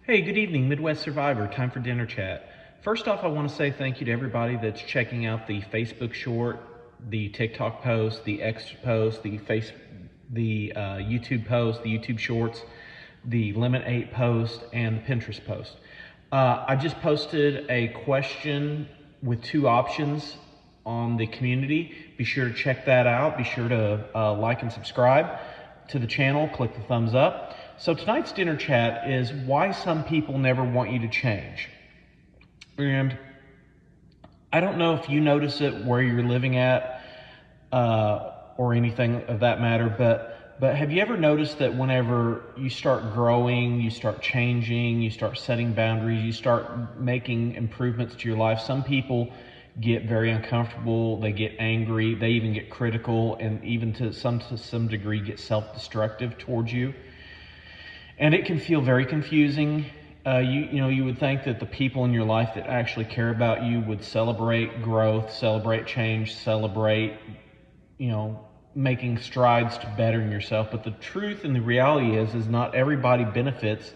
Hey, good evening, Midwest Survivor. Time for dinner chat. First off, I want to say thank you to everybody that's checking out the Facebook short, the TikTok post, the X post, the YouTube post, the YouTube shorts, the Lemon 8 post, and the Pinterest post. I just posted a question with two options on the community. Be sure to check that out. Be sure to like and subscribe to the channel. Click the thumbs up. So tonight's dinner chat is why some people never want you to change. And I don't know if you notice it where you're living at or anything of that matter, but have you ever noticed that whenever you start growing, you start changing, you start setting boundaries, you start making improvements to your life, some people get very uncomfortable, they get angry, they even get critical, and even to some degree get self-destructive towards you. And it can feel very confusing. You would think that the people in your life that actually care about you would celebrate growth, celebrate change, celebrate, making strides to bettering yourself. But the truth and the reality is not everybody benefits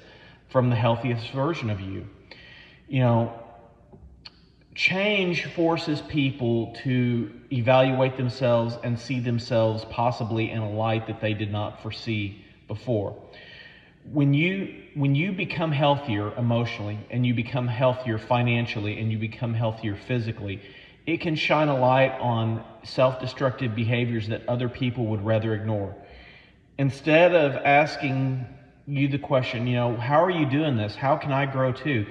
from the healthiest version of you. Change forces people to evaluate themselves and see themselves possibly in a light that they did not foresee before. When you become healthier emotionally, and you become healthier financially, and you become healthier physically, it can shine a light on self-destructive behaviors that other people would rather ignore. Instead of asking you the question, how are you doing this? How can I grow too?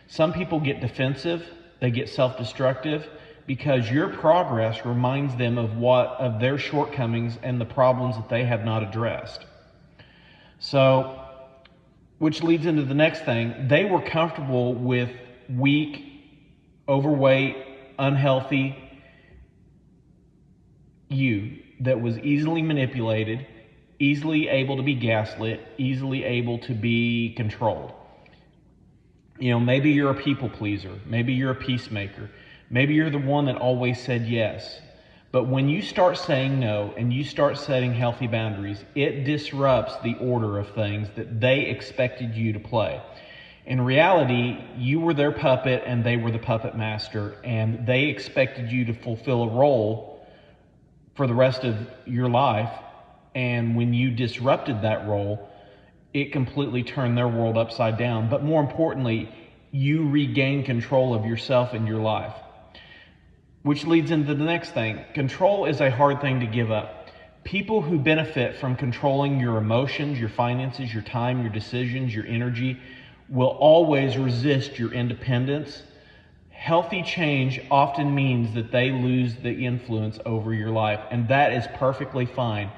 Some people get defensive, they get self-destructive because your progress reminds them of their shortcomings and the problems that they have not addressed. So, which leads into the next thing. They were comfortable with weak, overweight, unhealthy you that was easily manipulated, easily able to be gaslit, easily able to be controlled. Maybe you're a people pleaser. Maybe you're a peacemaker. Maybe you're the one that always said yes. But when you start saying no and you start setting healthy boundaries, it disrupts the order of things that they expected you to play. In reality, you were their puppet and they were the puppet master, and they expected you to fulfill a role for the rest of your life. And when you disrupted that role, it completely turned their world upside down. But more importantly, you regained control of yourself and your life. Which leads into the next thing. Control is a hard thing to give up. People who benefit from controlling your emotions, your finances, your time, your decisions, your energy, will always resist your independence. Healthy change often means that they lose the influence over your life, and that is perfectly fine.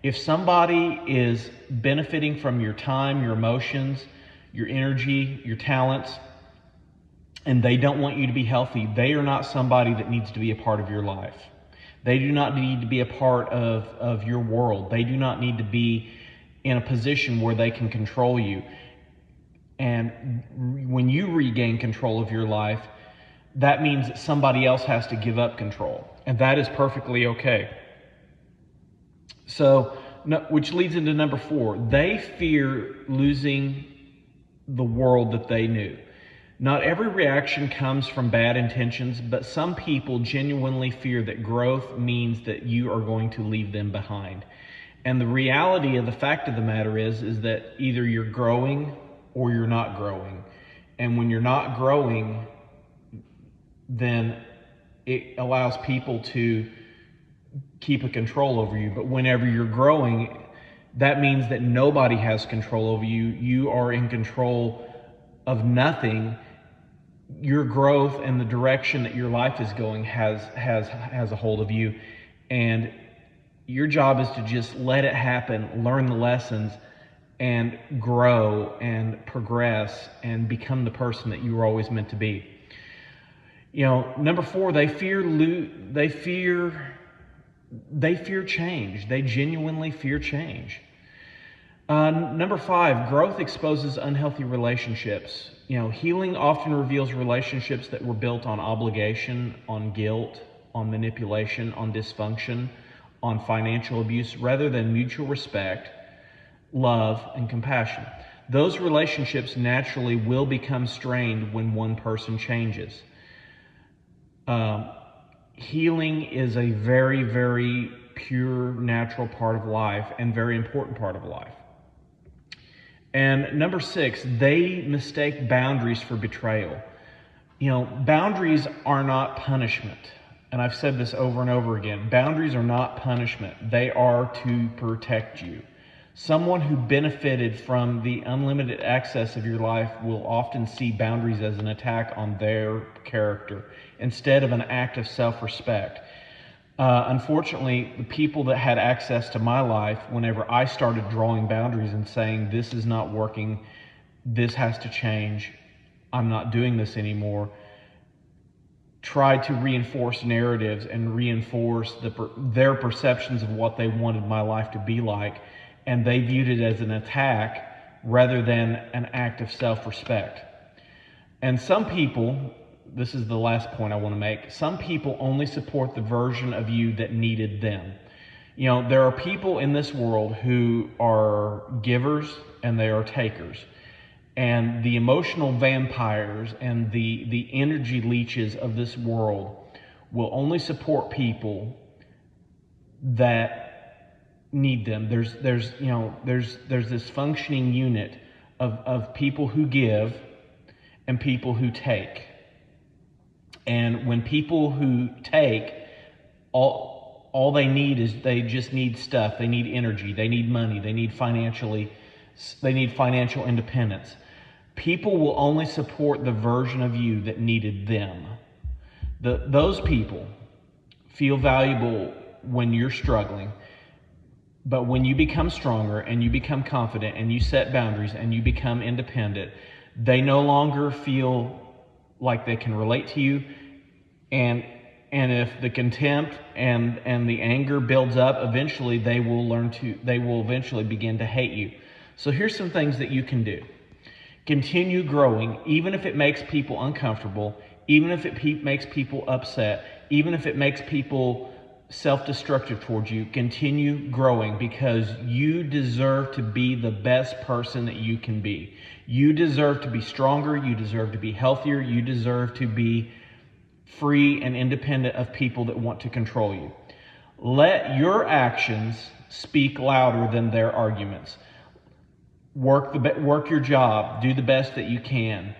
If somebody is benefiting from your time, your emotions, your energy, your talents, and they don't want you to be healthy, they are not somebody that needs to be a part of your life. They do not need to be a part of your world. They do not need to be in a position where they can control you. And when you regain control of your life, that means that somebody else has to give up control. And that is perfectly okay. So, which leads into number 4. They fear losing the world that they knew. Not every reaction comes from bad intentions, but some people genuinely fear that growth means that you are going to leave them behind. And the reality of the fact of the matter is that either you're growing or you're not growing. And when you're not growing, then it allows people to keep a control over you. But whenever you're growing, that means that nobody has control over you. You are in control of nothing. Your growth and the direction that your life is going has a hold of you, and your job is to just let it happen, learn the lessons, and grow and progress and become the person that you were always meant to be. Number 4, they fear change. They genuinely fear change. Number 5, growth exposes unhealthy relationships. Healing often reveals relationships that were built on obligation, on guilt, on manipulation, on dysfunction, on financial abuse, rather than mutual respect, love, and compassion. those relationships naturally will become strained when one person changes. Healing is a very, very pure, natural part of life and very important part of life. And number 6, they mistake boundaries for betrayal. Boundaries are not punishment. And I've said this over and over again. Boundaries are not punishment. They are to protect you. Someone who benefited from the unlimited access of your life will often see boundaries as an attack on their character instead of an act of self-respect. Unfortunately, the people that had access to my life, whenever I started drawing boundaries and saying, this is not working, this has to change, I'm not doing this anymore, tried to reinforce narratives and reinforce their perceptions of what they wanted my life to be like, and they viewed it as an attack rather than an act of self-respect. And some people, this is the last point I want to make, some people only support the version of you that needed them. There are people in this world who are givers and they are takers. And the emotional vampires and the energy leeches of this world will only support people that need them. There's this functioning unit of people who give and people who take. And when people who take, all they need is they just need stuff. They need energy. They need money. They need financial independence. People will only support the version of you that needed them. Those people feel valuable when you're struggling, but when you become stronger and you become confident and you set boundaries and you become independent, they no longer feel like they can relate to you. And if the contempt and the anger builds up, eventually they will eventually begin to hate you. So here's some things that you can do. Continue growing, even if it makes people uncomfortable, even if it makes people upset, even if it makes people self-destructive towards you. Continue growing, because you deserve to be the best person that you can be. You deserve to be stronger. You deserve to be healthier. You deserve to be free and independent of people that want to control you. Let your actions speak louder than their arguments. Work your job. Do the best that you can.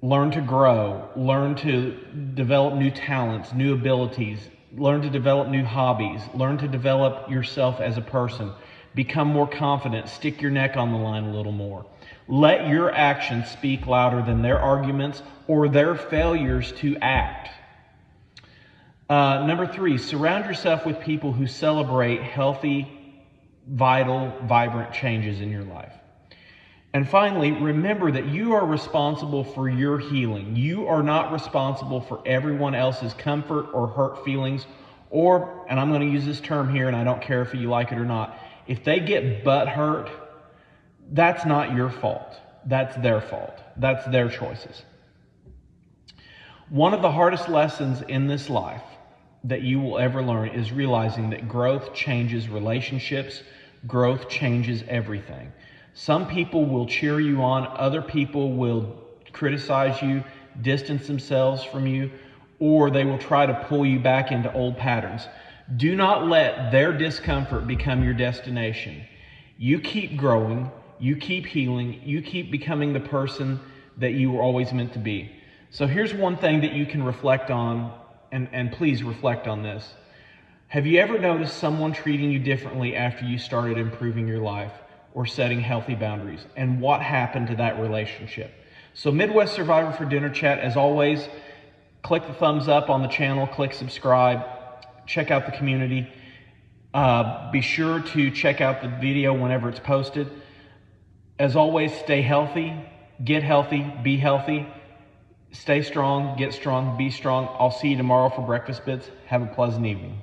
Learn to grow. Learn to develop new talents, new abilities. Learn to develop new hobbies. Learn to develop yourself as a person. Become more confident. Stick your neck on the line a little more. Let your actions speak louder than their arguments or their failures to act. Number 3, surround yourself with people who celebrate healthy, vital, vibrant changes in your life. And finally, remember that you are responsible for your healing. You are not responsible for everyone else's comfort or hurt feelings, or, and I'm going to use this term here and I don't care if you like it or not, if they get butt hurt, that's not your fault. That's their fault. That's their choices. One of the hardest lessons in this life that you will ever learn is realizing that growth changes relationships. Growth changes everything. Some people will cheer you on. Other people will criticize you, distance themselves from you, or they will try to pull you back into old patterns. Do not let their discomfort become your destination. You keep growing. You keep healing. You keep becoming the person that you were always meant to be. So here's one thing that you can reflect on, and please reflect on this. Have you ever noticed someone treating you differently after you started improving your life or setting healthy boundaries? And what happened to that relationship? So Midwest Survivor for Dinner Chat, as always, click the thumbs up on the channel, click subscribe, check out the community. Be sure to check out the video whenever it's posted. As always, stay healthy, get healthy, be healthy. Stay strong, get strong, be strong. I'll see you tomorrow for Breakfast Bits. Have a pleasant evening.